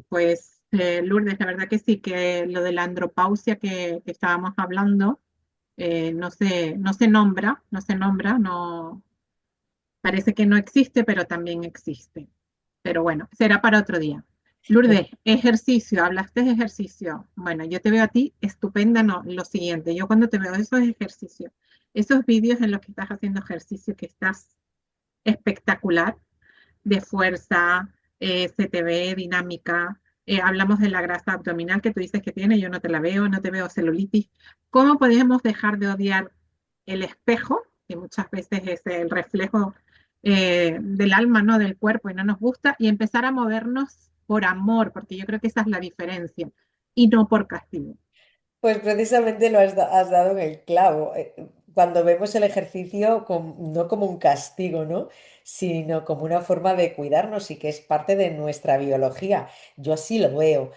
Pues Lourdes, la verdad que sí, que lo de la andropausia que estábamos hablando, no se nombra, no, parece que no existe, pero también existe. Pero bueno, será para otro día. Pues Lourdes, ejercicio, hablaste de ejercicio. Bueno, yo te veo a ti estupenda, no, lo siguiente, yo cuando te veo esos ejercicios, esos vídeos en los que estás haciendo ejercicio, que estás espectacular, de fuerza, se te ve dinámica. Hablamos de la grasa abdominal que tú dices que tiene, yo no te la veo, no te veo celulitis. ¿Cómo podemos dejar de odiar el espejo, que muchas veces es el reflejo del alma, ¿no? Del cuerpo y no nos gusta, y empezar a movernos por amor, porque yo creo que esa es la diferencia, y no por castigo? Pues precisamente has dado en el clavo. Cuando vemos el ejercicio no como un castigo, ¿no? Sino como una forma de cuidarnos y que es parte de nuestra biología. Yo así lo veo.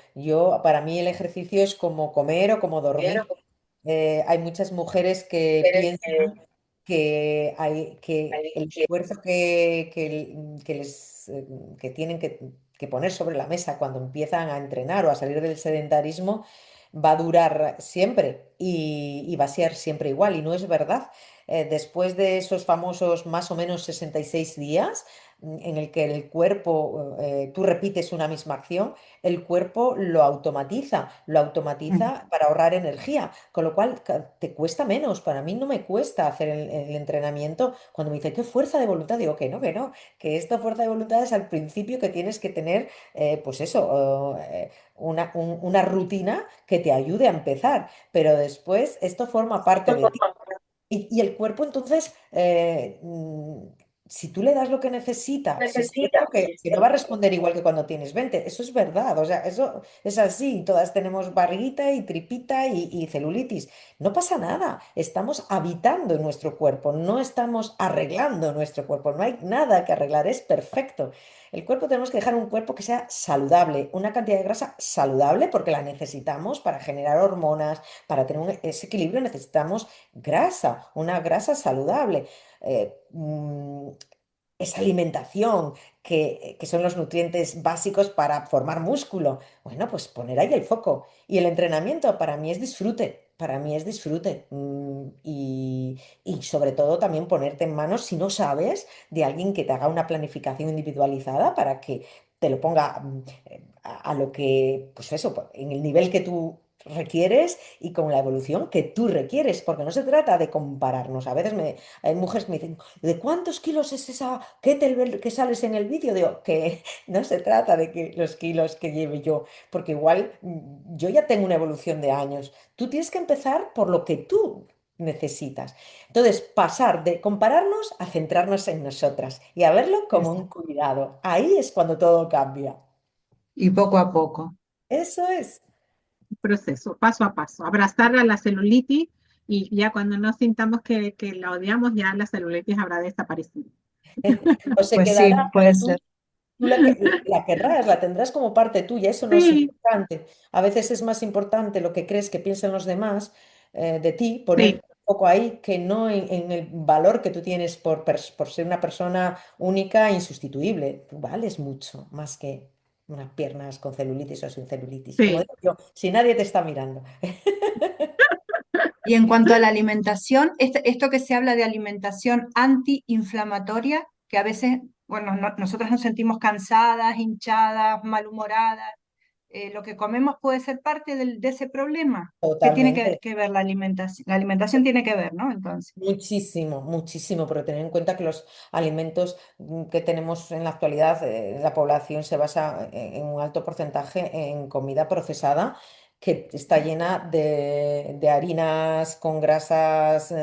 Para mí el ejercicio es como comer o como dormir. Pero Hay muchas mujeres que eres piensan que el esfuerzo que tienen que poner sobre la mesa cuando empiezan a entrenar o a salir del sedentarismo va a durar siempre y va a ser siempre igual. Y no es verdad. Después de esos famosos más o menos 66 días en el que el cuerpo, tú repites una misma acción, el cuerpo lo automatiza para ahorrar energía, con lo cual te cuesta menos. Para mí no me cuesta hacer el entrenamiento. Cuando me dice, ¿qué fuerza de voluntad? Digo, que no, que esta fuerza de voluntad es al principio que tienes que tener, pues eso, una rutina que te ayude a empezar, pero después esto forma parte de ti. Y el cuerpo entonces, si tú le das lo que necesita, si es cierto que no va a responder igual que cuando tienes 20, eso es verdad, o sea, eso es así, todas tenemos barriguita y tripita y celulitis, no pasa nada, estamos habitando nuestro cuerpo, no estamos arreglando nuestro cuerpo, no hay nada que arreglar, es perfecto. El cuerpo tenemos que dejar un cuerpo que sea saludable, una cantidad de grasa saludable porque la necesitamos para generar hormonas, para tener ese equilibrio necesitamos grasa, una grasa saludable. Eh, mm, esa alimentación que son los nutrientes básicos para formar músculo. Bueno, pues poner ahí el foco. Y el entrenamiento para mí es disfrute. Para mí es disfrute. Y sobre todo también ponerte en manos, si no sabes, de alguien que te haga una planificación individualizada para que te lo ponga a lo que, pues eso, pues, en el nivel que tú requieres y con la evolución que tú requieres, porque no se trata de compararnos. Hay mujeres que me dicen, ¿de cuántos kilos es esa kettlebell que sales en el vídeo? Digo, que no se trata de que los kilos que lleve yo, porque igual yo ya tengo una evolución de años. Tú tienes que empezar por lo que tú necesitas. Entonces, pasar de compararnos a centrarnos en nosotras y a verlo como un cuidado. Ahí es cuando todo cambia. Y poco a poco. Eso es. Proceso, paso a paso, abrazar a la celulitis y ya cuando no sintamos que la odiamos, ya la celulitis habrá desaparecido. O se Pues sí, quedará, pero puede ser. tú la querrás, la tendrás como parte tuya, eso no es Sí, importante. A veces es más importante lo que crees que piensan los demás de ti, poner sí, un poco ahí, que no en el valor que tú tienes por ser una persona única e insustituible. Tú vales mucho, más que unas piernas con celulitis o sin celulitis. Como sí. digo yo, si nadie te está mirando. Y en cuanto a la alimentación, esto que se habla de alimentación antiinflamatoria, que a veces, bueno, nosotros nos sentimos cansadas, hinchadas, malhumoradas, lo que comemos puede ser parte de ese problema. ¿Qué tiene Totalmente. que ver la alimentación? La alimentación tiene que ver, ¿no? Entonces. Muchísimo, muchísimo, pero tener en cuenta que los alimentos que tenemos en la actualidad, la población se basa en un alto porcentaje en comida procesada que está llena de harinas con grasas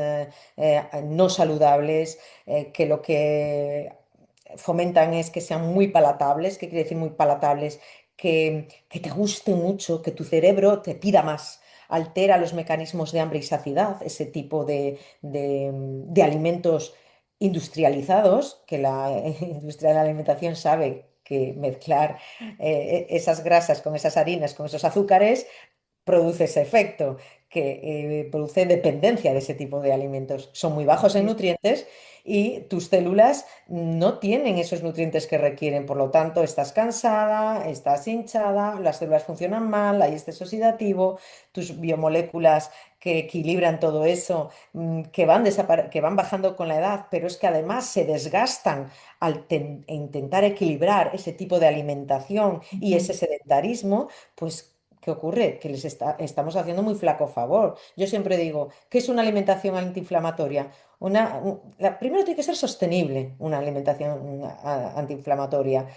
no saludables, que lo que fomentan es que sean muy palatables. ¿Qué quiere decir muy palatables? Que te guste mucho, que tu cerebro te pida más, altera los mecanismos de hambre y saciedad, ese tipo de alimentos industrializados, que la industria de la alimentación sabe que mezclar esas grasas con esas harinas, con esos azúcares, produce ese efecto. que produce dependencia de ese tipo de alimentos. Son muy bajos en sí, nutrientes y tus células no tienen esos nutrientes que requieren. Por lo tanto, estás cansada, estás hinchada, las células funcionan mal, hay estrés oxidativo, tus biomoléculas que equilibran todo eso, que van bajando con la edad, pero es que además se desgastan al intentar equilibrar ese tipo de alimentación y ujú, ese sedentarismo, pues ¿qué ocurre? Que estamos haciendo muy flaco favor. Yo siempre digo, ¿qué es una alimentación antiinflamatoria? Primero tiene que ser sostenible una alimentación antiinflamatoria.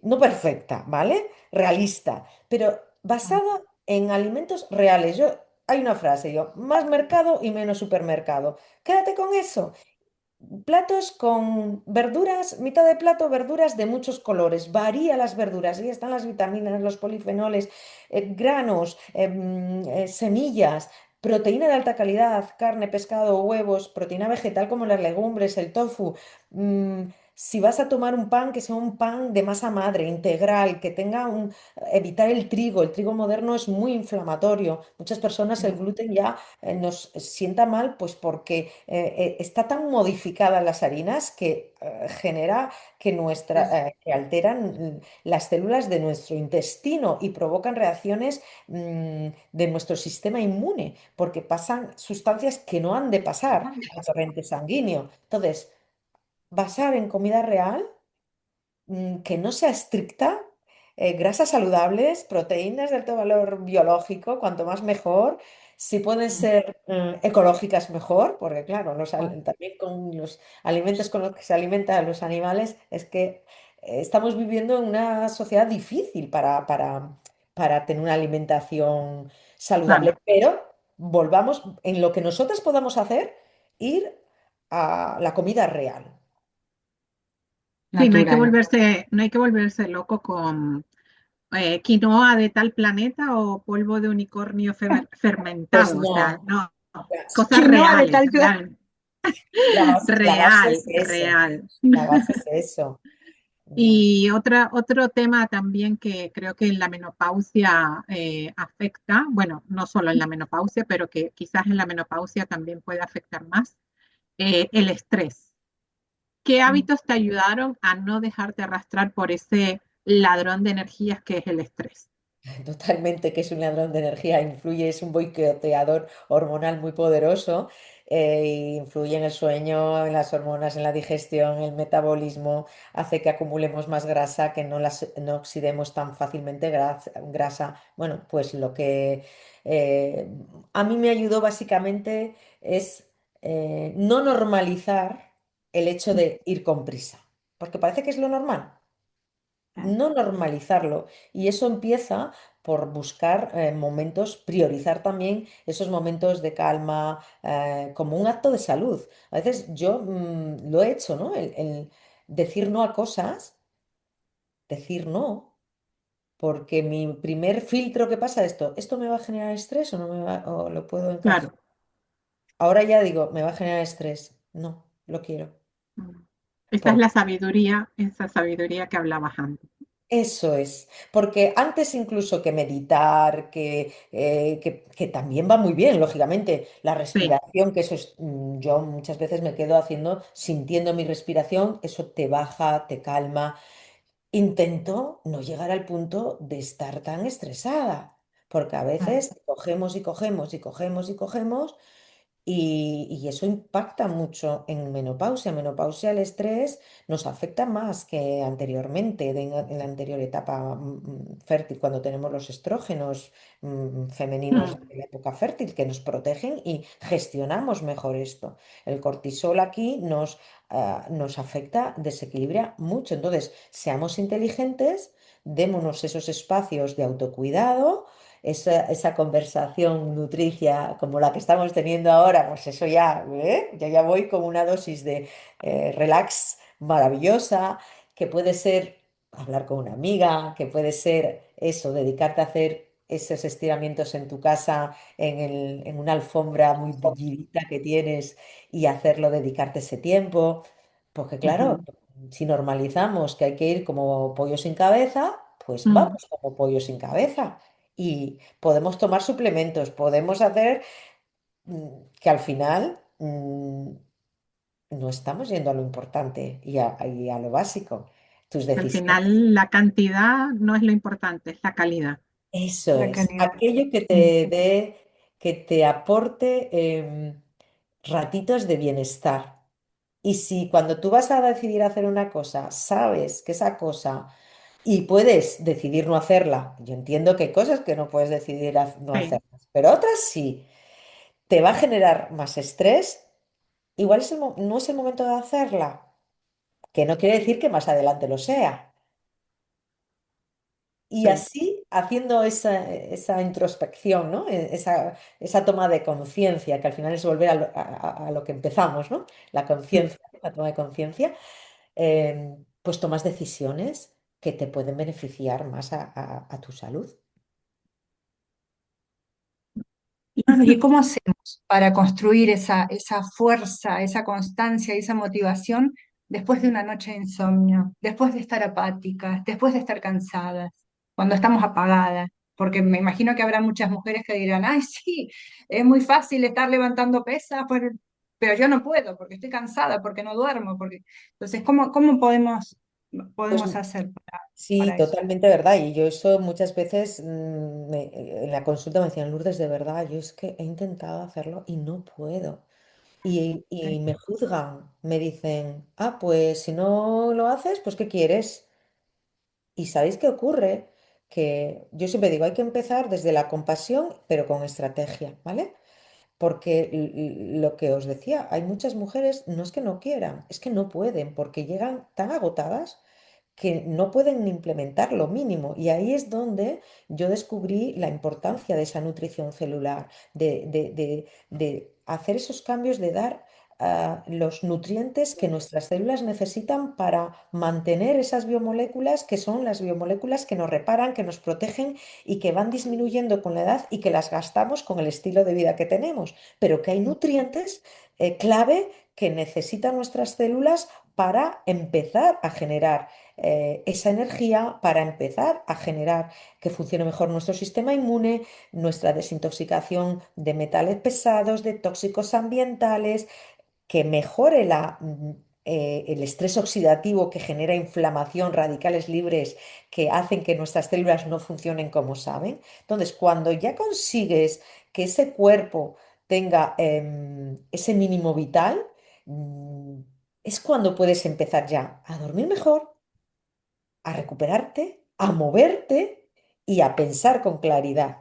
No perfecta, ¿vale? Realista, pero ah, basada en alimentos reales. Hay una frase, más mercado y menos supermercado. Quédate con eso. Platos con verduras, mitad de plato, verduras de muchos colores. Varía las verduras, ahí están las vitaminas, los polifenoles, granos, semillas, proteína de alta calidad, carne, pescado, huevos, proteína vegetal como las legumbres, el tofu. Mm, si vas a tomar un pan, que sea un pan de masa madre, integral, que tenga evitar el trigo. El trigo moderno es muy inflamatorio. Muchas personas el sí, gluten ya nos sienta mal, pues porque está tan modificada en las harinas que genera sí, que alteran las células de nuestro intestino y provocan reacciones de nuestro sistema inmune, porque pasan sustancias que no han de pasar al torrente sanguíneo. Entonces, basar en comida real que no sea estricta, grasas saludables, proteínas de alto valor biológico, cuanto más mejor. Si pueden mm, ser ecológicas, mejor, porque claro, ah, también con los alimentos con los que se alimentan los animales, es que estamos viviendo en una sociedad difícil para tener una alimentación saludable, sana. pero volvamos en lo que nosotras podamos hacer, ir a la comida real. Sí, natural. no hay que volverse loco con quinoa de tal planeta o polvo de unicornio Pues fermentado. O sea, no. no, La cosas Quinoa de reales, tal plan. la base real, es eso, real. la base es eso. Mm, Y otro tema también que creo que en la menopausia afecta, bueno, no solo en la menopausia, pero que quizás en la menopausia también puede afectar más, el estrés. ¿Qué hábitos te ayudaron a no dejarte arrastrar por ese ladrón de energías que es el estrés? Totalmente, que es un ladrón de energía, influye, es un boicoteador hormonal muy poderoso, e influye en el sueño, en las hormonas, en la digestión, en el metabolismo, hace que acumulemos más grasa, que no oxidemos tan fácilmente grasa. Bueno, pues lo que eh, a mí me ayudó básicamente es no normalizar el hecho de ir con prisa, porque parece que es lo normal, no normalizarlo. Y eso empieza por buscar momentos, priorizar también esos momentos de calma como un acto de salud. A veces yo lo he hecho, ¿no? El decir no a cosas, decir no, porque mi primer filtro que pasa esto me va a generar estrés o no me va, o lo puedo encajar. Claro. Ahora ya digo, me va a generar estrés. No, lo quiero. Mm. Esa es esa sabiduría que hablabas antes. Eso es, porque antes incluso que meditar, que también va muy bien, lógicamente, la Sí, respiración, que eso es, yo muchas veces me quedo haciendo, sintiendo mi respiración, eso te baja, te calma. Intento no llegar al punto de estar tan estresada, porque a mm, veces cogemos y cogemos y cogemos y cogemos y eso impacta mucho en menopausia. En menopausia el estrés nos afecta más que anteriormente, en la anterior etapa fértil, cuando tenemos los estrógenos femeninos mm, en la época fértil, que nos protegen y gestionamos mejor esto. El cortisol aquí nos afecta, desequilibra mucho. Entonces, seamos inteligentes, démonos esos espacios de autocuidado, esa conversación nutricia como la que estamos teniendo ahora, pues eso ya, ¿eh? Yo ya voy con una dosis de relax maravillosa, que puede ser hablar con una amiga, que puede ser eso, dedicarte a hacer esos estiramientos en tu casa, en una alfombra muy bullidita que tienes y hacerlo, dedicarte ese tiempo. Porque claro, ujú, si normalizamos que hay que ir como pollo sin cabeza, pues mm, vamos como pollo sin cabeza y podemos tomar suplementos, podemos hacer, que al final no estamos yendo a lo importante y a lo básico. Tus Al decisiones. final, la cantidad no es lo importante, es la calidad. Eso La es, calidad. aquello que te Mm, dé, que te aporte ratitos de bienestar. Y si cuando tú vas a decidir hacer una cosa, sabes que esa cosa y puedes decidir no hacerla, yo entiendo que hay cosas que no puedes decidir no sí, hacerlas, pero otras sí, te va a generar más estrés, igual no es el momento de hacerla, que no quiere decir que más adelante lo sea. Y sí. así, haciendo esa introspección, ¿no? Esa toma de conciencia, que al final es volver a lo que empezamos, ¿no? La Mm. conciencia, la toma de conciencia, pues tomas decisiones que te pueden beneficiar más a tu salud. ¿Y cómo hacemos para construir esa fuerza, esa constancia, esa motivación después de una noche de insomnio, después de estar apáticas, después de estar cansadas, cuando estamos apagadas? Porque me imagino que habrá muchas mujeres que dirán, ay, sí, es muy fácil estar levantando pesas, pero yo no puedo porque estoy cansada, porque no duermo, porque... Entonces, ¿cómo Pues podemos hacer sí, para eso? totalmente verdad. Y yo eso muchas veces en la consulta me decían, Lourdes, de verdad, yo es que he intentado hacerlo y no puedo. Y me juzgan, me dicen, ah, pues si no lo haces, pues ¿qué quieres? ¿Y sabéis qué ocurre? Que yo siempre digo, hay que empezar desde la compasión, pero con estrategia, ¿vale? Porque lo que os decía, hay muchas mujeres, no es que no quieran, es que no pueden, porque llegan tan agotadas que no pueden ni implementar lo mínimo. Y ahí es donde yo descubrí la importancia de esa nutrición celular, de hacer esos cambios, de dar los nutrientes que nuestras células necesitan para mantener esas biomoléculas que son las biomoléculas que nos reparan, que nos protegen y que van disminuyendo con la edad y que las gastamos con el estilo de vida que tenemos, pero que hay nutrientes clave que necesitan nuestras células para empezar a generar esa energía, para empezar a generar que funcione mejor nuestro sistema inmune, nuestra desintoxicación de metales pesados, de tóxicos ambientales, que mejore el estrés oxidativo que genera inflamación, radicales libres que hacen que nuestras células no funcionen como saben. Entonces, cuando ya consigues que ese cuerpo tenga ese mínimo vital, mm, es cuando puedes empezar ya a dormir mejor, a recuperarte, a moverte y a pensar con claridad.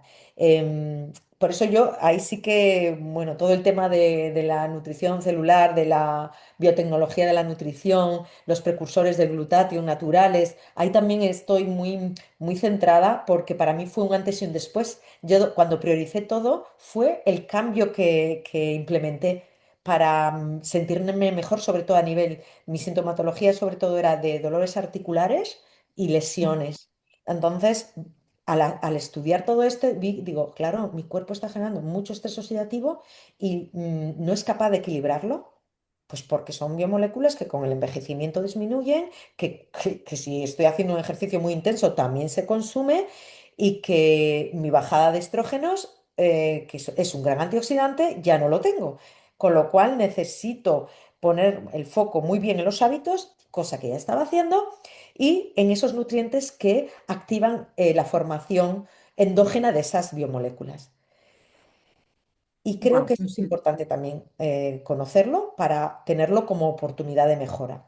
Por eso yo ahí sí que, bueno, todo el tema de la nutrición celular, de la biotecnología de la nutrición, los precursores del glutatión naturales, ahí también estoy muy centrada porque para mí fue un antes y un después. Yo cuando prioricé todo fue el cambio que implementé para sentirme mejor, sobre todo a nivel, mi sintomatología sobre todo era de dolores articulares y lesiones. Entonces, al estudiar todo esto, digo, claro, mi cuerpo está generando mucho estrés oxidativo y no es capaz de equilibrarlo. Pues porque son biomoléculas que con el envejecimiento disminuyen, que si estoy haciendo un ejercicio muy intenso también se consume y que mi bajada de estrógenos, que es un gran antioxidante, ya no lo tengo. Con lo cual necesito poner el foco muy bien en los hábitos, cosa que ya estaba haciendo, y en esos nutrientes que activan la formación endógena de esas biomoléculas. Y creo que Wow, eso es importante también conocerlo para tenerlo como oportunidad de mejora.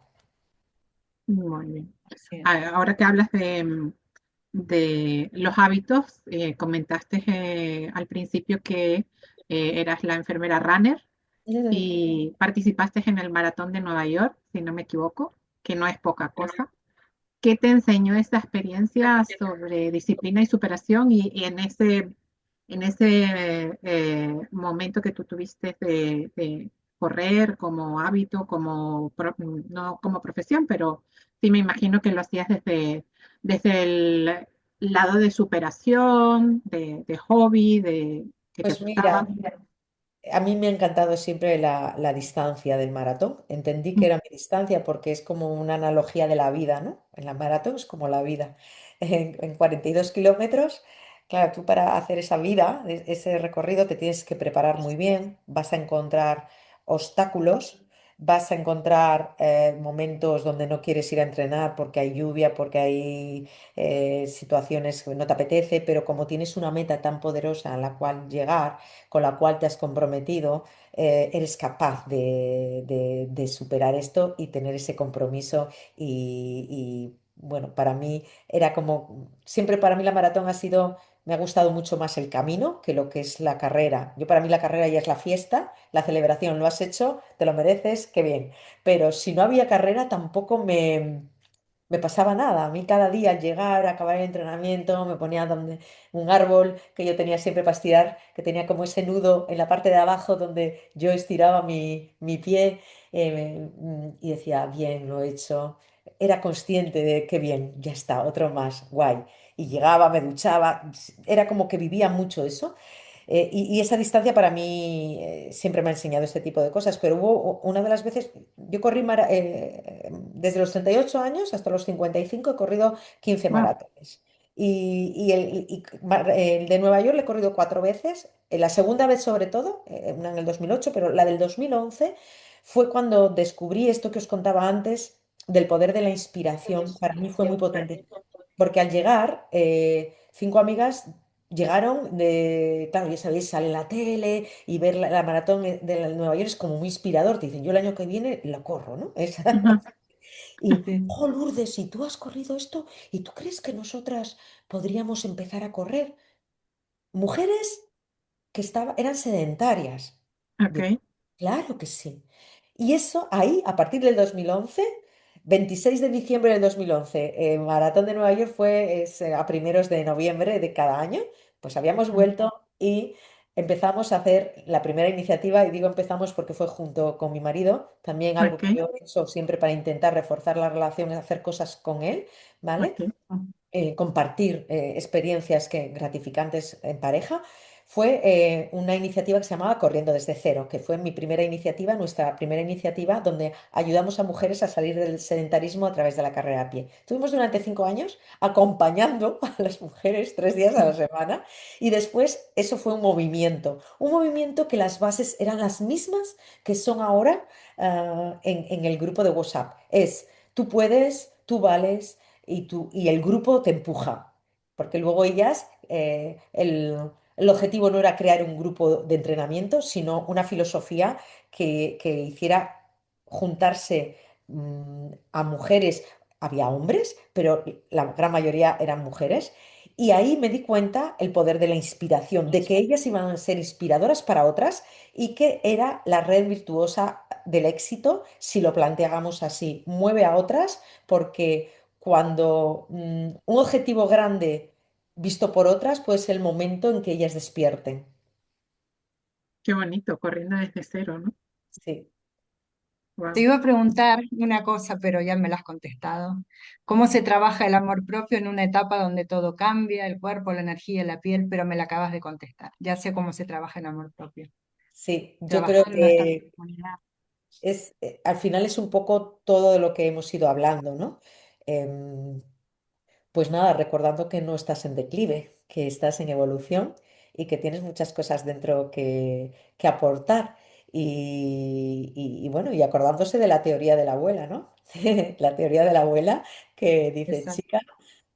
muy bien. Así es. Ahora que hablas de los hábitos, comentaste al principio que eras la enfermera runner Mm. y participaste en el maratón de Nueva York, si no me equivoco, que no es poca cosa. ¿Qué te enseñó esa experiencia sobre disciplina y superación y en ese momento que tú tuviste de correr como hábito, no como profesión, pero sí me imagino que lo hacías desde el lado de superación, de hobby, de que te Pues gustaba? mira, a mí me ha encantado siempre la distancia del maratón. Entendí que era mi distancia porque es como una analogía de la vida, ¿no? En la maratón es como la vida. En 42 kilómetros, Claro, tú para hacer esa vida, ese recorrido, te tienes que preparar muy bien, vas a encontrar obstáculos, vas a encontrar momentos donde no quieres ir a entrenar porque hay lluvia, porque hay situaciones que no te apetece, pero como tienes una meta tan poderosa a la cual llegar, con la cual te has comprometido, eres capaz de superar esto y tener ese compromiso bueno, para mí era como, siempre para mí la maratón ha sido me ha gustado mucho más el camino que lo que es la carrera. Yo para mí la carrera ya es la fiesta, la celebración. Lo has hecho, te lo mereces, qué bien. Pero si no había carrera tampoco me pasaba nada. A mí cada día al llegar, acabar el entrenamiento, me ponía donde un árbol que yo tenía siempre para estirar, que tenía como ese nudo en la parte de abajo donde yo estiraba mi pie y decía, bien, lo he hecho. Era consciente de qué bien, ya está, otro más, guay. Y llegaba, me duchaba, era como que vivía mucho eso. Y esa distancia para mí siempre me ha enseñado este tipo de cosas, pero hubo una de las veces, yo corrí desde los 38 años hasta los 55 he corrido 15 Wow, maratones. El de Nueva York le he corrido 4 veces, la segunda vez sobre todo, una en el 2008, pero la del 2011 fue cuando descubrí esto que os contaba antes del poder de la inspiración. Para mí fue muy potente, porque al llegar, 5 amigas llegaron claro, ya sabéis, sale en la tele y ver la maratón Nueva York es como muy inspirador. Te dicen, yo el año que viene la corro, ¿no? ujú, Y, Sí. oh, Lourdes, si tú has corrido esto y tú crees que nosotras podríamos empezar a correr. Mujeres que eran sedentarias. Digo, ok, claro que sí. Y eso ahí, a partir del 2011, 26 de diciembre del 2011, Maratón de Nueva York a primeros de noviembre de cada año, pues habíamos vuelto y empezamos a hacer la primera iniciativa, y digo empezamos porque fue junto con mi marido, también algo ok, que yo he hecho siempre para intentar reforzar la relación, es hacer cosas con él, ¿vale? ok, Compartir experiencias gratificantes en pareja, fue una iniciativa que se llamaba Corriendo desde cero, que fue mi primera iniciativa, nuestra primera iniciativa, donde ayudamos a mujeres a salir del sedentarismo a través de la carrera a pie. Estuvimos durante 5 años acompañando a las mujeres 3 días a la semana y después eso fue un movimiento que las bases eran las mismas que son ahora en el grupo de WhatsApp. Es, tú puedes, tú vales y el grupo te empuja, porque luego ellas, el objetivo no era crear un grupo de entrenamiento, sino una filosofía que hiciera juntarse a mujeres, había hombres, pero la gran mayoría eran mujeres. Y ahí me di cuenta el poder de la inspiración, de que ellas iban a ser inspiradoras para otras y que era la red virtuosa del éxito si lo planteábamos así. Mueve a otras porque cuando un objetivo grande visto por otras puede ser el momento en que ellas despierten. qué bonito, corriendo desde cero, ¿no? Sí, Te Wow. iba a preguntar una cosa, pero ya me la has contestado. ¿Cómo se trabaja el amor propio en una etapa donde todo cambia, el cuerpo, la energía, la piel? Pero me la acabas de contestar. Ya sé cómo se trabaja el amor propio. sí, yo creo Trabajar en una etapa que de comunidad. al final es un poco todo de lo que hemos ido hablando, ¿no? Em, Pues nada, recordando que no estás en declive, que estás en evolución y que tienes muchas cosas dentro que aportar. Y bueno, y acordándose de la teoría de la abuela, ¿no? La teoría de la abuela que dice, Exacto, chica,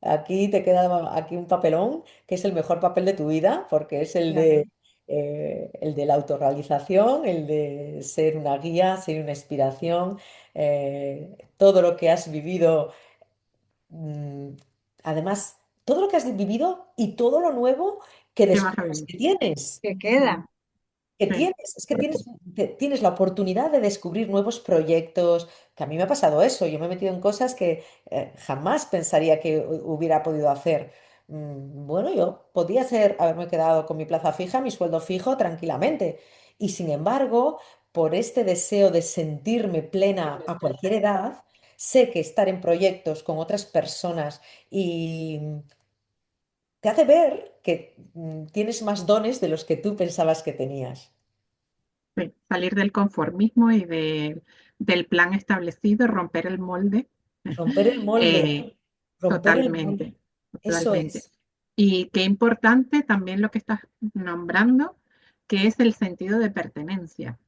aquí te queda aquí un papelón, que es el mejor papel de tu vida, porque es claro. el de la autorrealización, el de ser una guía, ser una inspiración, todo lo que has vivido mm, además, todo lo que has vivido y todo lo nuevo que ¿Qué vas a descubres vivir? que tienes, ¿Qué Mm, queda? sí, es que tienes la oportunidad de descubrir nuevos proyectos, que a mí me ha pasado eso, yo me he metido en cosas que jamás pensaría que hubiera podido hacer. Bueno, yo podía haberme quedado con mi plaza fija, mi sueldo fijo tranquilamente. Y sin embargo, por este deseo de sentirme plena a cualquier edad, sé que estar en proyectos con otras personas y te hace ver que tienes más dones de los que tú pensabas que tenías. sí. Salir del conformismo y del plan establecido, romper el molde. Romper el molde, Eh, romper el molde. totalmente, Eso totalmente. es. Y qué importante también lo que estás nombrando, que es el sentido de pertenencia.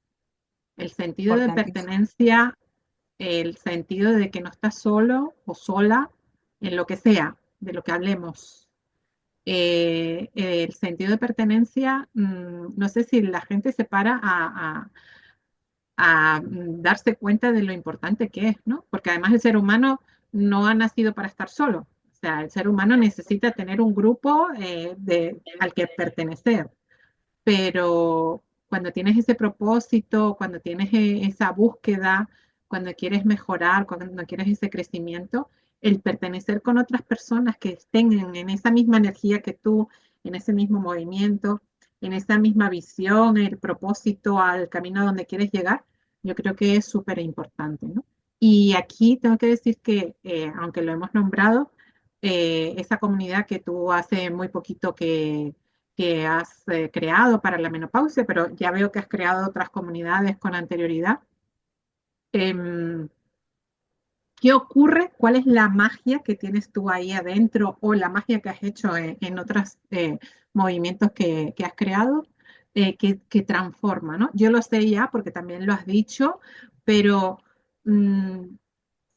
El sentido de Importantísimo. pertenencia, el sentido de que no estás solo o sola en lo que sea, de lo que hablemos. El sentido de pertenencia, no sé si la gente se para a darse cuenta de lo importante que es, ¿no? Porque además el ser humano no ha nacido para estar solo. O sea, el ser humano necesita tener un grupo al que pertenecer, pero cuando tienes ese propósito, cuando tienes esa búsqueda, cuando quieres mejorar, cuando quieres ese crecimiento, el pertenecer con otras personas que estén en esa misma energía que tú, en ese mismo movimiento, en esa misma visión, el propósito al camino a donde quieres llegar, yo creo que es súper importante, ¿no? Y aquí tengo que decir que, aunque lo hemos nombrado, esa comunidad que tú hace muy poquito que has creado para la menopausia, pero ya veo que has creado otras comunidades con anterioridad. Em, ¿Qué ocurre? ¿Cuál es la magia que tienes tú ahí adentro o la magia que has hecho en otros movimientos que has creado que transforma, ¿no? Yo lo sé ya porque también lo has dicho, pero mm,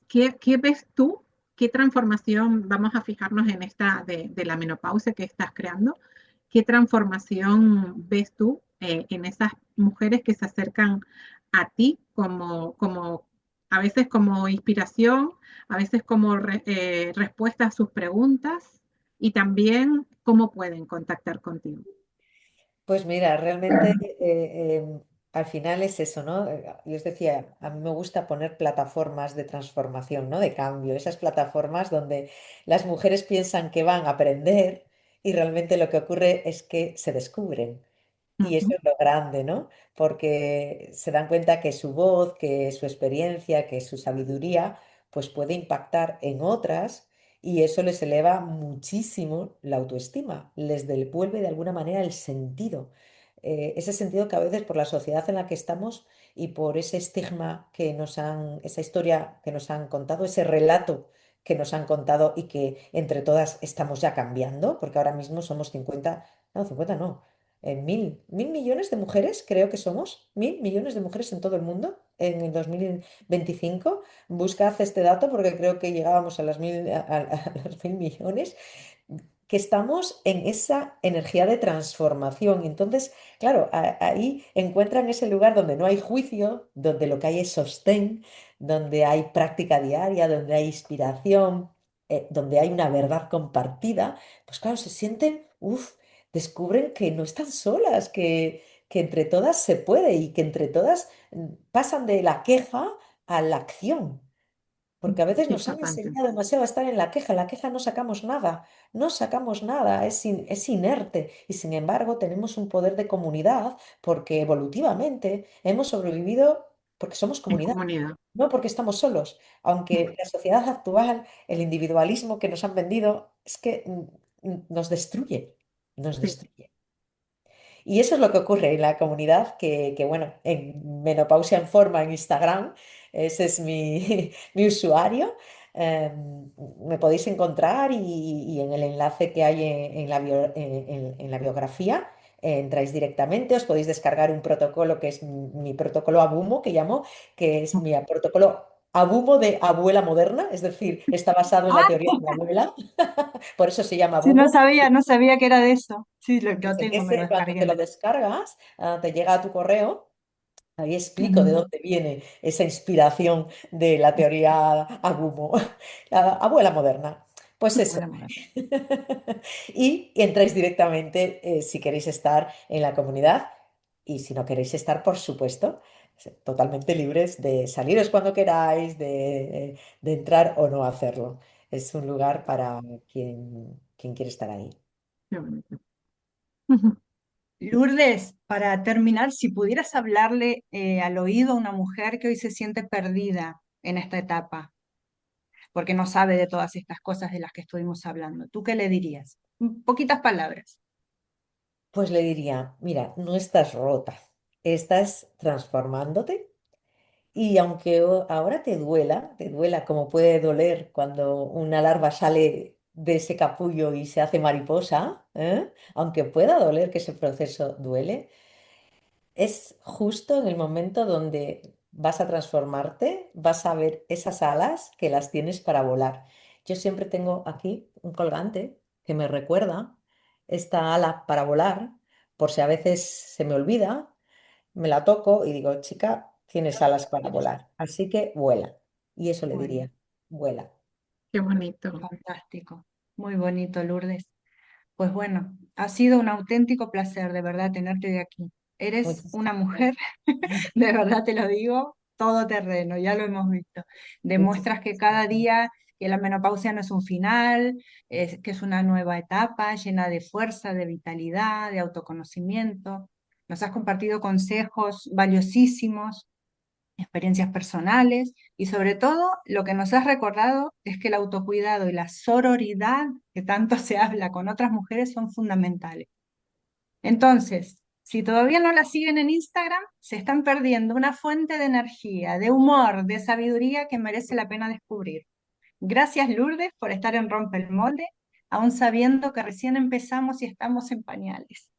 ¿qué ves tú? ¿Qué transformación, vamos a fijarnos en esta de la menopausia que estás creando? ¿Qué transformación ves tú en esas mujeres que se acercan a ti como a veces como inspiración, a veces como respuesta a sus preguntas y también cómo pueden contactar contigo? Pues mira, realmente al final es eso, ¿no? Yo os decía, a mí me gusta poner plataformas de transformación, ¿no? De cambio, esas plataformas donde las mujeres piensan que van a aprender y realmente lo que ocurre es que se descubren. Y eso Ujú, es lo grande, ¿no? Porque se dan cuenta que su voz, que su experiencia, que su sabiduría, pues puede impactar en otras y eso les eleva muchísimo la autoestima, les devuelve de alguna manera el sentido. Ese sentido que a veces por la sociedad en la que estamos y por ese estigma que nos han, esa historia que nos han contado, ese relato que nos han contado y que entre todas estamos ya cambiando, porque ahora mismo somos 50, no, 50 no, 1.000 millones de mujeres, creo que somos, 1.000 millones de mujeres en todo el mundo en el 2025. Buscad este dato porque creo que llegábamos a a los 1.000 millones, que estamos en esa energía de transformación. Entonces, claro, ahí encuentran ese lugar donde no hay juicio, donde lo que hay es sostén, donde hay práctica diaria, donde hay inspiración, donde hay una verdad compartida. Pues claro, se sienten, uff, descubren que no están solas, que entre todas se puede y que entre todas pasan de la queja a la acción. Porque a veces qué nos han importante. enseñado demasiado a estar en la queja no sacamos nada, no sacamos nada, es inerte. Y sin embargo tenemos un poder de comunidad porque evolutivamente hemos sobrevivido porque somos En comunidad, comunidad. no porque estamos solos. Aunque la sociedad actual, el individualismo que nos han vendido, es que nos destruye, nos Sí, destruye. Y eso es lo que ocurre en la comunidad, bueno, en Menopausia en Forma en Instagram, ese es mi, mi usuario. Me podéis encontrar y en el enlace que hay en la biografía entráis directamente, os podéis descargar un protocolo que es mi protocolo Abumo, que llamo, que es mi protocolo Abumo de abuela moderna, es decir, está basado en la Ah, teoría de mi abuela, por eso se llama sí, no Abumo. sabía, no sabía que era de eso. Sí, lo Pues tengo, me lo cuando te descargué. lo descargas, te llega a tu correo. Ahí explico de Ujú. dónde viene esa inspiración de la teoría Agumo, la abuela moderna. Pues eso. Hola, Morán. Y entráis directamente si queréis estar en la comunidad y si no queréis estar, por supuesto, totalmente libres de saliros cuando queráis, de entrar o no hacerlo. Es un lugar para quien quiere estar ahí. qué bonito. Lourdes, para terminar, si pudieras hablarle al oído a una mujer que hoy se siente perdida en esta etapa, porque no sabe de todas estas cosas de las que estuvimos hablando, ¿tú qué le dirías? Poquitas palabras. Pues le diría, mira, no estás rota, estás transformándote y aunque ahora te duela como puede doler cuando una larva sale de ese capullo y se hace mariposa, ¿eh? Aunque pueda doler, que ese proceso duele, es justo en el momento donde vas a transformarte, vas a ver esas alas que las tienes para volar. Yo siempre tengo aquí un colgante que me recuerda esta ala para volar, por si a veces se me olvida, me la toco y digo, chica, tienes alas para volar, así que vuela. Y eso le Bueno, diría, vuela. Qué bonito. fantástico. Muy bonito, Lourdes. Pues bueno, ha sido un auténtico placer de verdad tenerte hoy aquí. Eres Muchas, una mujer, de verdad te lo digo, todoterreno, ya lo hemos visto. Demuestras que muchísimas cada gracias. día, que la menopausia no es un final, que es una nueva etapa llena de fuerza, de vitalidad, de autoconocimiento. Nos has compartido consejos valiosísimos, experiencias personales y sobre todo lo que nos has recordado es que el autocuidado y la sororidad que tanto se habla con otras mujeres son fundamentales. Entonces, si todavía no la siguen en Instagram, se están perdiendo una fuente de energía, de humor, de sabiduría que merece la pena descubrir. Gracias, Lourdes, por estar en Rompe el Molde, aún sabiendo que recién empezamos y estamos en pañales.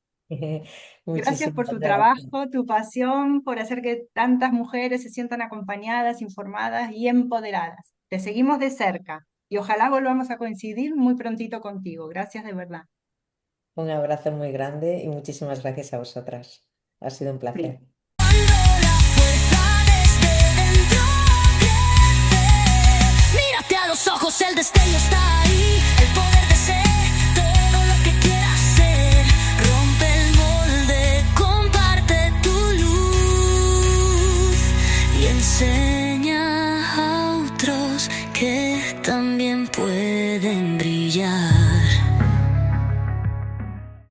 Gracias por Muchísimas tu gracias. trabajo, tu pasión, por hacer que tantas mujeres se sientan acompañadas, informadas y empoderadas. Te seguimos de cerca y ojalá volvamos a coincidir muy prontito contigo. Gracias de verdad. Un abrazo muy grande y muchísimas gracias a vosotras. Ha sido un Sí. placer. Cuando la fuerza desde dentro crece, mírate a los ojos, el destello está